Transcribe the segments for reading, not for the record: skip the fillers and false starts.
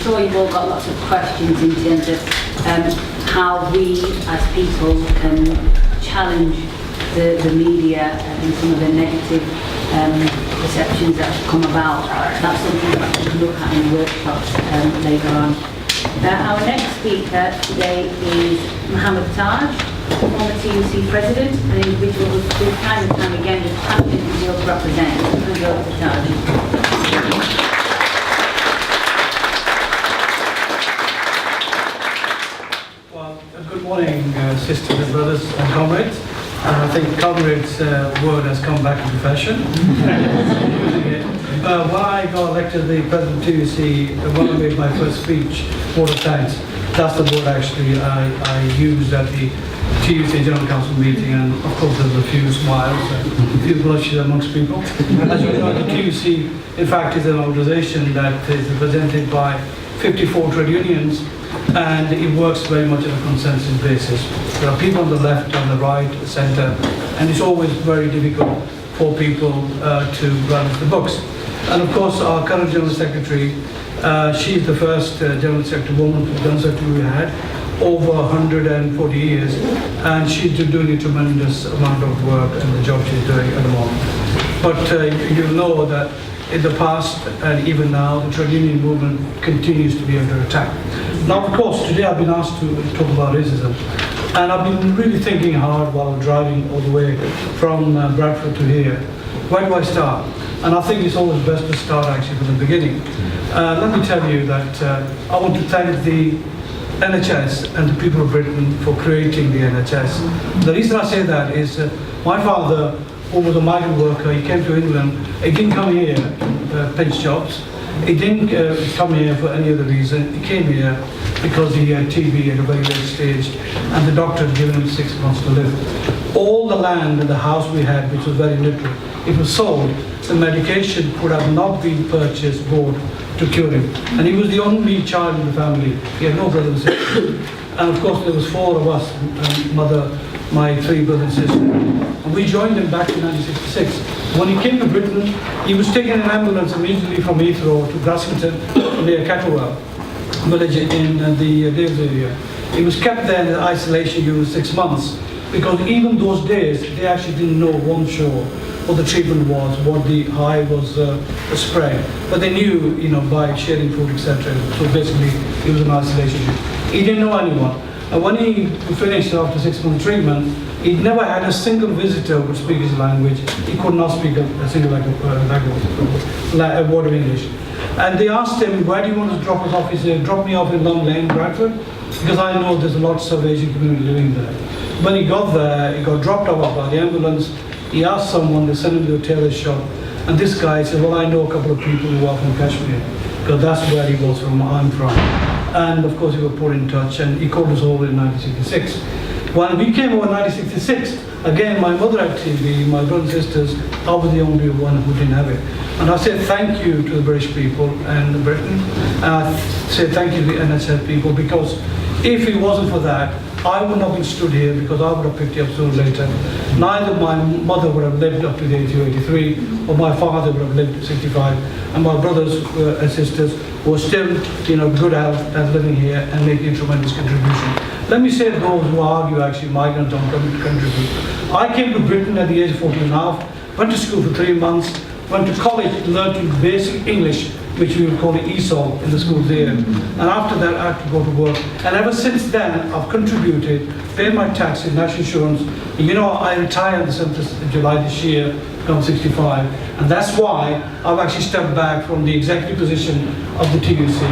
sure you've all got lots of questions in terms of how we as people can challenge the media and some of the negative perceptions that have come about. That's something that we can look at in workshops later on. Our next speaker today is Mohammed Taj, former TUC president, an individual who time and time again has championed the deal to represent. And go to Taj. Good morning, sisters and brothers and comrades. I think comrades word has come back into fashion. When I got elected the president of TUC, when I made my first speech, word of thanks, that's the word actually I used at the TUC General Council meeting, and of course there were a few smiles and a few blushes amongst people. As you know, the TUC in fact is an organisation that is represented by 54 trade unions, and it works very much on a consensus basis. There are people on the left, on the right, the centre, and it's always very difficult for people to balance the books. And of course our current General Secretary, she is the first General Secretary woman, General Secretary we had, over 140 years, and she's doing a tremendous amount of work and the job she's doing at the moment. But you know that in the past and even now, the trade union movement continues to be under attack. Now, of course, today I've been asked to talk about racism, and I've been really thinking hard while driving all the way from Bradford to here. Where do I start? And I think it's always best to start actually from the beginning. Let me tell you that I want to thank the NHS and the people of Britain for creating the NHS. The reason I say that is my father, who was a migrant worker, he came to England. He didn't come here to pinch jobs. He didn't come here for any other reason. He came here because he had TB at a very late stage, and the doctor had given him 6 months to live. All the land and the house we had, which was very little, it was sold. The medication could have not been purchased, bought to cure him. And he was the only child in the family. He had no brothers and sisters. And of course there was 4 of us, mother, my 3 brothers and sisters. And we joined him back in 1966. When he came to Britain, he was taken in an ambulance immediately from Heathrow to Grassington near Cattlewell village in the Davis area. He was kept there in isolation during 6 months, because even those days they actually didn't know, one sure, what the treatment was, what the hive was spread. But they knew, by sharing food, etc. So basically, he was in isolation. He didn't know anyone. And when he finished after 6 months treatment, he never had a single visitor who would speak his language. He could not speak a single word of English. And they asked him, where do you want to drop us off? He said, drop me off in Long Lane, Bradford, because I know there's lots of Asian community living there. When he got there, he got dropped off by the ambulance. He asked someone, they sent him to a tailor shop. And this guy said, well, I know a couple of people who are from Kashmir, because that's where he was from, I'm from. And of course, we were put in touch, and he called us over in 1966. When we came over in 1966, again, my mother had TB, my brothers and sisters, I was the only one who didn't have it. And I said thank you to the British people and Britain. And I said thank you to the NHS people, because if it wasn't for that, I would not have been stood here, because I would have picked it up sooner or later. Neither my mother would have lived up to the age of 83, or my father would have lived to 65, and my brothers and sisters were still, good health and living here and making a tremendous contribution. Let me say those who argue actually migrants don't come to contribute. I came to Britain at the age of 14 and a half, went to school for 3 months, went to college, learned basic English, which we would call it ESOL in the schools there. And after that, I had to go to work. And ever since then, I've contributed, paid my taxes, national insurance. I retired on the 7th of July this year, I'm 65. And that's why I've actually stepped back from the executive position of the TUC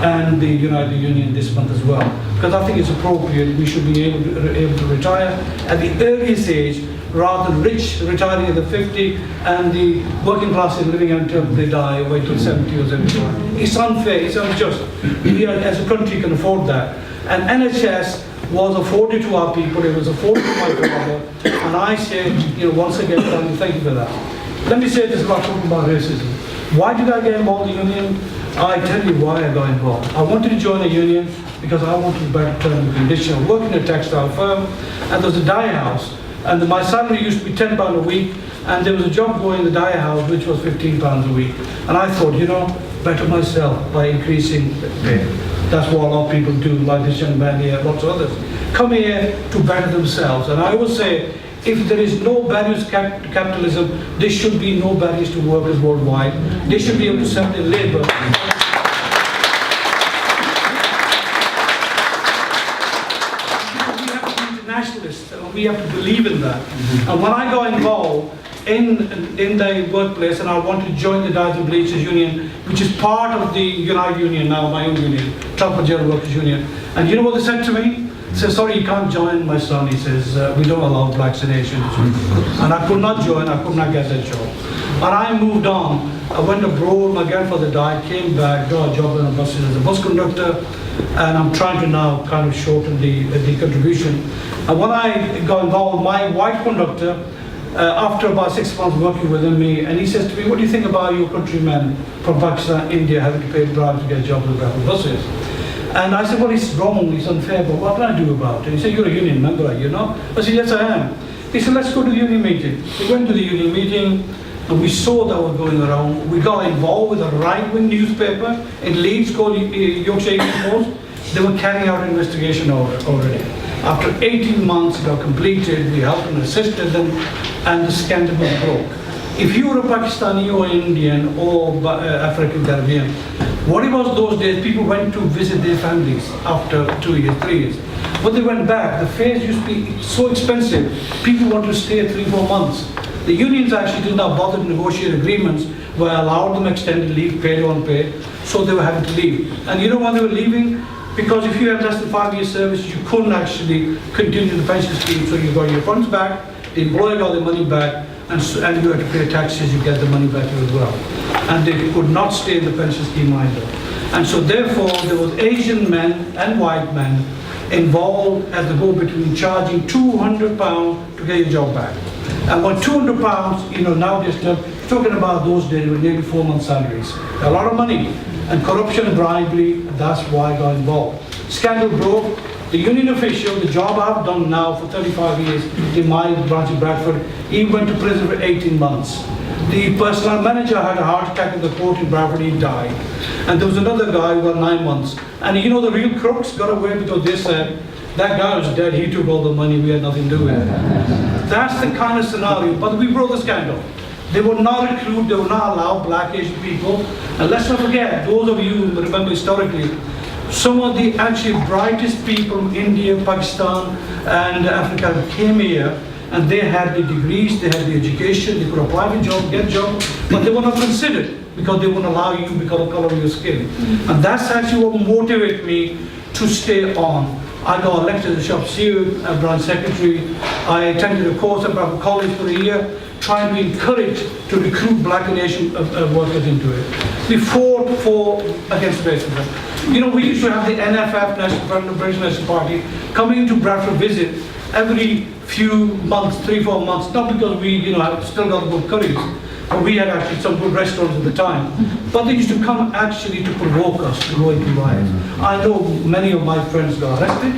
and the United Union this month as well. Because I think it's appropriate, we should be able to retire at the earliest age, rather than rich retiring at the 50 and the working class is living until they die, or wait till 70 or 75. It's unfair, it's unjust. We as a country can afford that. And NHS was afforded to our people, it was afforded to my father, and I say, once again, thank you for that. Let me say this about talking about racism. Why did I get involved in the union? I tell you why I got involved. I wanted to join a union because I wanted a better terms and conditions. I worked in a textile firm, and there was a dye house, and my salary used to be £10 a week, and there was a job going in the dye house which was £15 a week. And I thought, better myself by increasing pay. That's what a lot of people do, like this young man here, lots of others. Come here to better themselves. And I will say, if there is no barriers to capitalism, there should be no barriers to workers worldwide. They should be able to sell their labor. We have to be internationalists, and we have to believe in that. And when I got involved in the workplace, and I wanted to join the Dyes and Bleachers Union, which is part of the United Union now, my own union, Transport General Workers Union. And you know what they said to me? He says, sorry, you can't join, my son. He says, we don't allow blacks in Asia. And I could not join, I could not get that job. And I moved on. I went abroad, my grandfather died, came back, got a job on a bus as a bus conductor, and I'm trying to now kind of shorten the contribution. And when I got involved, my white conductor, after about 6 months working with me, and he says to me, what do you think about your countrymen from Pakistan, India, having to pay bribes to get jobs with Bradford buses? And I said, well, it's wrong, it's unfair, but what can I do about it? He said, you're a union member, are you know? I said, yes, I am. He said, let's go to the union meeting. We went to the union meeting, and we saw that was going around. We got involved with a right-wing newspaper in Leeds called Yorkshire Evening Post. They were carrying out an investigation already. After 18 months, it got completed, we helped and assisted them, and the scandal was broke. If you were a Pakistani or Indian or African Caribbean, what it was those days, people went to visit their families after 2 years, 3 years. When they went back, the fares used to be so expensive, people wanted to stay 3-4 months. The unions actually did not bother to negotiate agreements where allowed them extended leave, paid on pay, so they were having to leave. And you know why they were leaving? Because if you had less than 5 years service, you couldn't actually continue the pension scheme, so you got your funds back, the employer got their money back, and you had to pay taxes, you get the money back as well. And they could not stay in the pension scheme either. And so therefore, there was Asian men and white men involved as the go-between, charging £200 to get your job back. And when £200, you know, nowadays, talking about those days with nearly 4 months' salaries, a lot of money. And corruption and bribery, that's why I got involved. Scandal broke. The union official, the job I've done now for 35 years in my branch in Bradford, he went to prison for 18 months. The personnel manager had a heart attack in the court in Bradford, he died. And there was another guy who got 9 months. And you know, the real crooks got away because they said, that guy was dead, he took all the money, we had nothing to do with it. That's the kind of scenario, but we broke the scandal. They would not recruit, they would not allow black Asian people. And let's not forget, those of you who remember historically, some of the actually brightest people from India, Pakistan, and Africa came here, and they had the degrees, they had the education, they could apply for jobs, get jobs, but they were not considered because they wouldn't allow you because of the color of your skin. And that's actually what motivated me to stay on. I got elected as a shop steward, a branch secretary. I attended a course at Bradford College for a year, trying to encourage to recruit black and Asian workers into it. We fought against racism. You know, we used to have the NFF, National British National Party, coming into Bradford visit every few months, 3-4 months, not because we, you know, still got good curries, but we had actually some good restaurants at the time. But they used to come actually to provoke us to go into riots. I know many of my friends got arrested,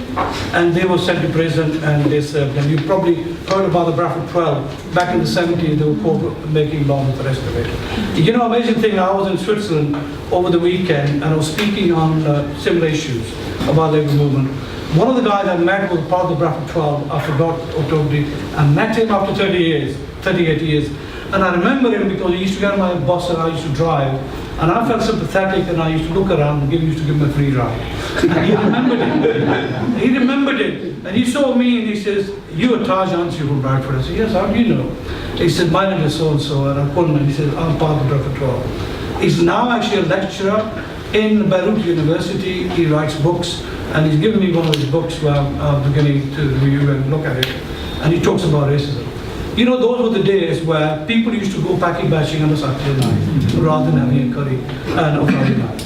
and they were sent to prison, and they served. And you probably heard about the Bradford 12. Back in the 70s, they were making law with the rest of it. You know, amazing thing, I was in Switzerland over the weekend, and I was speaking on similar issues about labor movement. One of the guys I met was part of the Bradford 12, I forgot October, I met him after 38 years. And I remember him because he used to get my bus and I used to drive. And I felt sympathetic and I used to look around and used to give him a free ride. And he remembered it. He remembered it. And he saw me and he says, "You are Taj, aren't you, from Bradford?" I said, "Yes, how do you know?" He said, "My name is so-and-so." And I called him and he said, "I'm part of Bradford 12. He's now actually a lecturer in Beirut University. He writes books. And he's given me one of his books where I'm beginning to review and look at it. And he talks about racism. You know, those were the days where people used to go packing bashing on a Saturday night rather than having a curry and a Friday night.